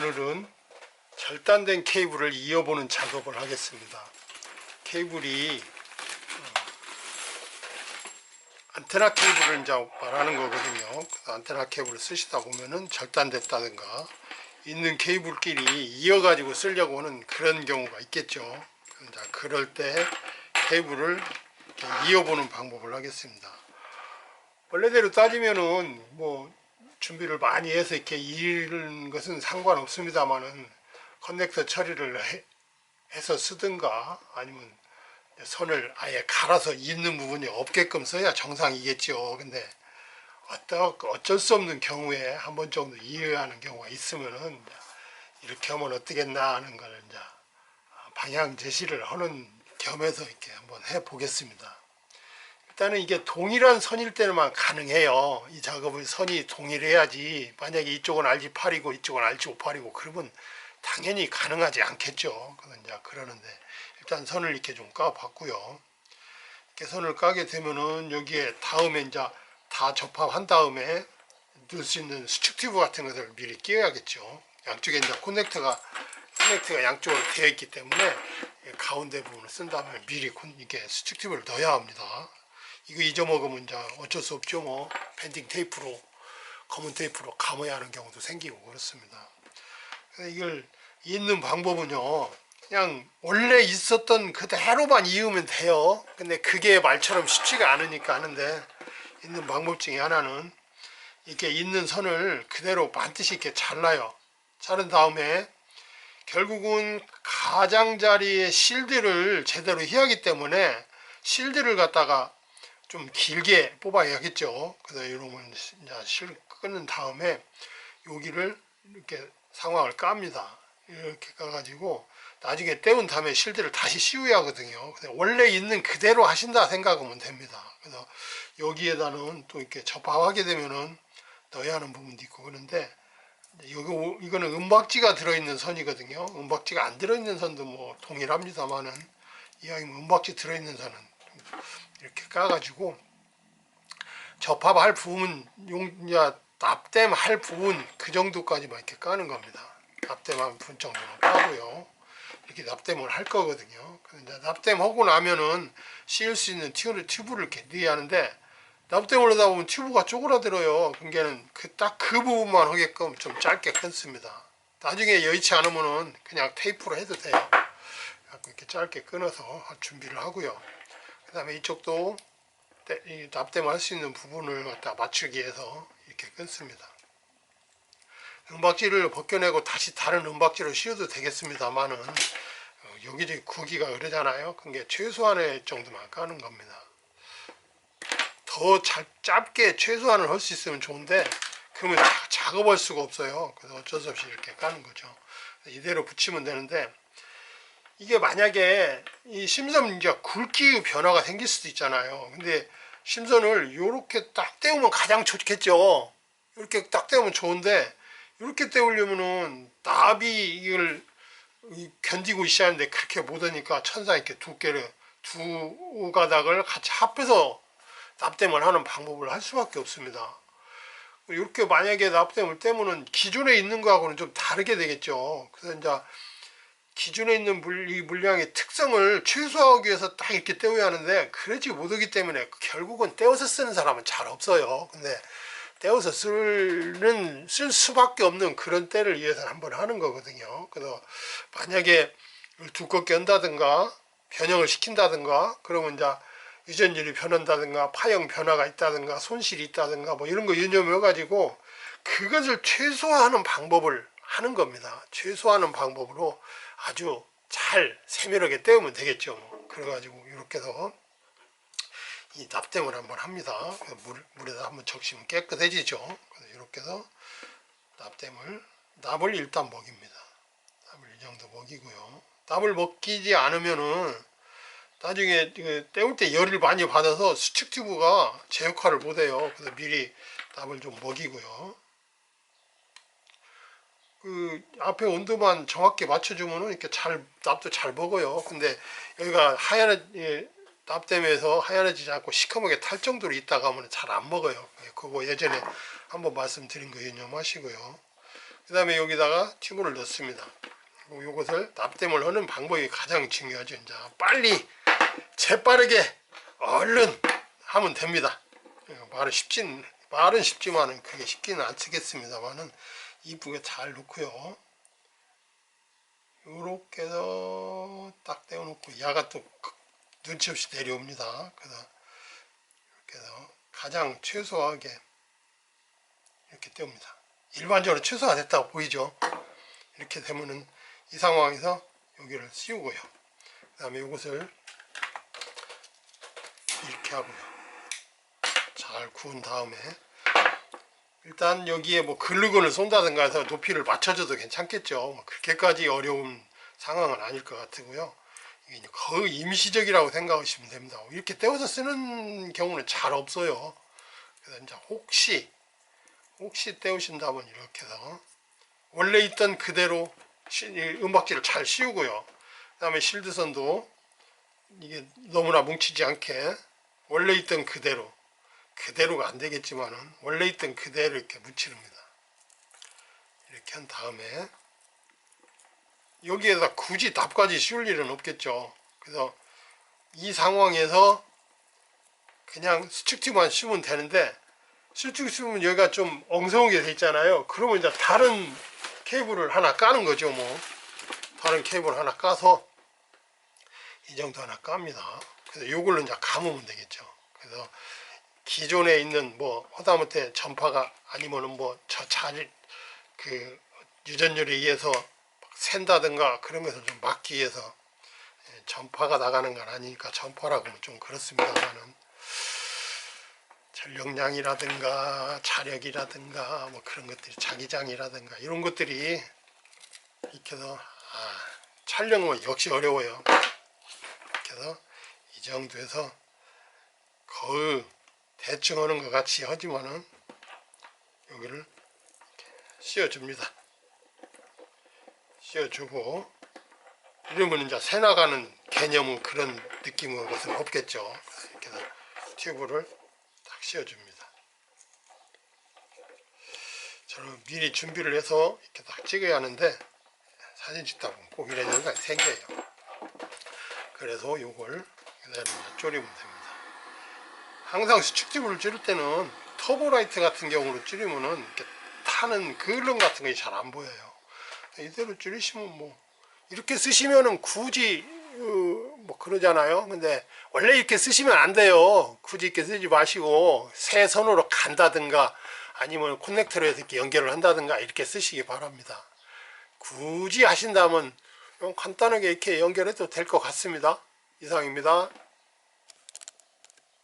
오늘은 절단된 케이블을 이어보는 작업을 하겠습니다. 케이블이 안테나 케이블을 이제 말하는 거거든요. 안테나 케이블을 쓰시다 보면은 절단됐다든가 있는 케이블끼리 이어가지고 쓰려고 하는 그런 경우가 있겠죠. 그럴 때 케이블을 이어보는 방법을 하겠습니다. 원래대로 따지면은 뭐 준비를 많이 해서 이렇게 이는 것은 상관없습니다만은 커넥터 처리를 해서 쓰든가 아니면 선을 아예 갈아서 있는 부분이 없게끔 써야 정상이겠죠. 근데 어쩔 수 없는 경우에 한 번 정도 이해야 하는 경우가 있으면은 이렇게 하면 어떻겠나 하는 걸 이제 방향 제시를 하는 겸해서 이렇게 한번 해 보겠습니다. 일단은 이게 동일한 선일 때만 가능해요. 이 작업을 선이 동일해야지. 만약에 이쪽은 RG8이고 이쪽은 RG58이고 그러면 당연히 가능하지 않겠죠. 그러는데 일단 선을 이렇게 좀 까봤고요. 이렇게 선을 까게 되면은 여기에 다음에 이제 다 접합한 다음에 넣을 수 있는 수축 튜브 같은 것을 미리 끼워야겠죠. 양쪽에 이제 커넥터가 양쪽으로 되어 있기 때문에 가운데 부분을 쓴 다음에 미리 이렇게 수축 튜브를 넣어야 합니다. 이거 잊어먹으면 이제 어쩔 수 없죠. 뭐 밴딩 테이프로, 검은 테이프로 감아야 하는 경우도 생기고 그렇습니다. 이걸 잇는 방법은요, 그냥 원래 있었던 그대로만 이으면 돼요. 근데 그게 말처럼 쉽지가 않으니까 하는데, 잇는 방법 중에 하나는 이렇게 잇는 선을 그대로 반드시 이렇게 잘라요. 자른 다음에 결국은 가장자리의 실드를 제대로 해야 하기 때문에 실드를 갖다가 좀 길게 뽑아야겠죠. 그래서 이러면 실 끊는 다음에 여기를 이렇게 상황을 깝니다. 이렇게 까가지고 나중에 떼운 다음에 실드를 다시 씌워야 하거든요. 원래 있는 그대로 하신다 생각하면 됩니다. 그래서 여기에다는 또 이렇게 접합하게 되면은 넣어야 하는 부분도 있고 그런데 이거는 은박지가 들어있는 선이거든요. 은박지가 안 들어있는 선도 뭐 동일합니다만은 이왕이면 은박지 들어있는 선은 이렇게 까가지고 접합할 부분 납땜 할 부분 그 정도까지만 이렇게 까는 겁니다. 납땜한 부분 정도는 까고요. 이렇게 납땜을 할 거거든요. 납땜하고 나면은 씌울 수 있는 튜브를 이렇게 넣어야 하는데 납땜을 하다 보면 튜브가 쪼그라들어요. 그러니까는 딱 그 부분만 하게끔 좀 짧게 끊습니다. 나중에 여의치 않으면은 그냥 테이프로 해도 돼요. 이렇게 짧게 끊어서 준비를 하고요. 그 다음에 이쪽도 납땜할 수 있는 부분을 갖다 맞추기 위해서 이렇게 끊습니다. 은박지를 벗겨내고 다시 다른 은박지로 씌워도 되겠습니다만은 여기저기 구기가 그러잖아요. 그게 최소한의 정도만 까는 겁니다. 더 짧게 최소한을 할 수 있으면 좋은데 그러면 작업할 수가 없어요. 그래서 어쩔 수 없이 이렇게 까는 거죠. 이대로 붙이면 되는데 이게 만약에 이 심선 이제 굵기 변화가 생길 수도 있잖아요. 근데 심선을 이렇게 딱 떼우면 가장 좋겠죠. 이렇게 딱 떼우면 좋은데 이렇게 떼우려면은 납이 이걸 견디고 있어야 하는데 그렇게 못하니까 천상 이렇게 두 가닥을 같이 합해서 납땜을 하는 방법을 할 수밖에 없습니다. 이렇게 만약에 납땜을 떼면은 기존에 있는 거하고는 좀 다르게 되겠죠. 그래서 이제 기존에 있는 이 물량의 특성을 최소화하기 위해서 딱 이렇게 떼어야 하는데 그러지 못하기 때문에 결국은 떼어서 쓰는 사람은 잘 없어요. 근데 떼어서 쓸 수밖에 없는 그런 때를 위해서 한번 하는 거거든요. 그래서 만약에 두껍게 한다든가 변형을 시킨다든가 그러면 이제 유전율이 변한다든가 파형 변화가 있다든가 손실이 있다든가 뭐 이런 거 유념해 가지고 그것을 최소화하는 방법을 하는 겁니다. 최소화하는 방법으로 아주 잘 세밀하게 떼우면 되겠죠. 그래가지고 이렇게 해서 이 납땜을 한번 합니다. 물에다 한번 적시면 깨끗해지죠. 그래서 이렇게 해서 납을 일단 먹입니다. 납을 이 정도 먹이고요. 납을 먹이지 않으면은 나중에 떼울 때 열을 많이 받아서 수축 튜브가 제 역할을 못해요. 그래서 미리 납을 좀 먹이고요. 앞에 온도만 정확히 맞춰주면은 이렇게 납도 잘 먹어요. 근데 여기가 납땜에서 하얀해지지 않고 시커멓게 탈 정도로 있다가 하면 잘 안 먹어요. 그거 예전에 한번 말씀드린 거 유념하시고요. 그 다음에 여기다가 튜브를 넣습니다. 그리고 이것을 납땜을 하는 방법이 가장 중요하죠. 이제 빨리 재빠르게 얼른 하면 됩니다. 말은 쉽지만은 그게 쉽지는 않겠습니다만은 이쁘게 잘 놓고요. 요렇게 해서 딱 떼어놓고 야가 또 눈치 없이 내려옵니다. 그래서 이렇게 해서 가장 최소하게 이렇게 떼옵니다. 일반적으로 최소화됐다고 보이죠. 이렇게 되면은 이 상황에서 여기를 씌우고요. 그 다음에 이것을 이렇게 하고요. 잘 구운 다음에 일단 여기에 뭐 글루건을 쏜다든가 해서 높이를 맞춰줘도 괜찮겠죠. 뭐 그렇게까지 어려운 상황은 아닐 것 같고요. 이게 거의 임시적이라고 생각하시면 됩니다. 이렇게 떼어서 쓰는 경우는 잘 없어요. 그래서 이제 혹시 떼우신다면 이렇게 해서 원래 있던 그대로 은박지를 잘 씌우고요. 그 다음에 실드선도 이게 너무나 뭉치지 않게 원래 있던 그대로가 안 되겠지만은 원래 있던 그대로 이렇게 묻힙니다. 이렇게 한 다음에 여기에다 굳이 납까지 씌울 일은 없겠죠. 그래서 이 상황에서 그냥 수축티만 씌우면 되는데, 수축 씌우면 여기가 좀 엉성하게 돼 있잖아요. 그러면 이제 다른 케이블을 하나 까는 거죠. 뭐 다른 케이블 하나 까서 이 정도 하나 깝니다. 그래서 요걸로 이제 감으면 되겠죠. 그래서 기존에 있는 뭐 하다못해 전파가 아니면은 뭐 그 유전율에 의해서 샌다든가 그러면서 좀 막기 위해서 전파가 나가는 건 아니니까 전파라고 하면 좀 그렇습니다만은 전력량이라든가 자력이라든가 뭐 그런 것들이 자기장이라든가 이런 것들이 이렇게 해서 촬영은 역시 어려워요. 이렇게 해서 이 정도에서 거의 대충 하는 것 같이 하지만은 여기를 씌워줍니다. 씌워주고 이러면 이제 새 나가는 개념은 그런 느낌의 것은 없겠죠. 이렇게 해서 튜브를 딱 씌워줍니다. 저는 미리 준비를 해서 이렇게 딱 찍어야 하는데 사진 찍다 보면 꼭 이런 현상이 생겨요. 그래서 요걸 그대로 졸이면 됩니다. 항상 수축 튜브를 줄일 때는 터보라이트 같은 경우로 줄이면은 이렇게 타는 그을름 같은 게 잘 안 보여요. 이대로 줄이시면 뭐 이렇게 쓰시면은 굳이 뭐 그러잖아요. 근데 원래 이렇게 쓰시면 안 돼요. 굳이 이렇게 쓰지 마시고 새 선으로 간다든가 아니면 커넥터로 해서 이렇게 연결을 한다든가 이렇게 쓰시기 바랍니다. 굳이 하신다면 간단하게 이렇게 연결해도 될 것 같습니다. 이상입니다.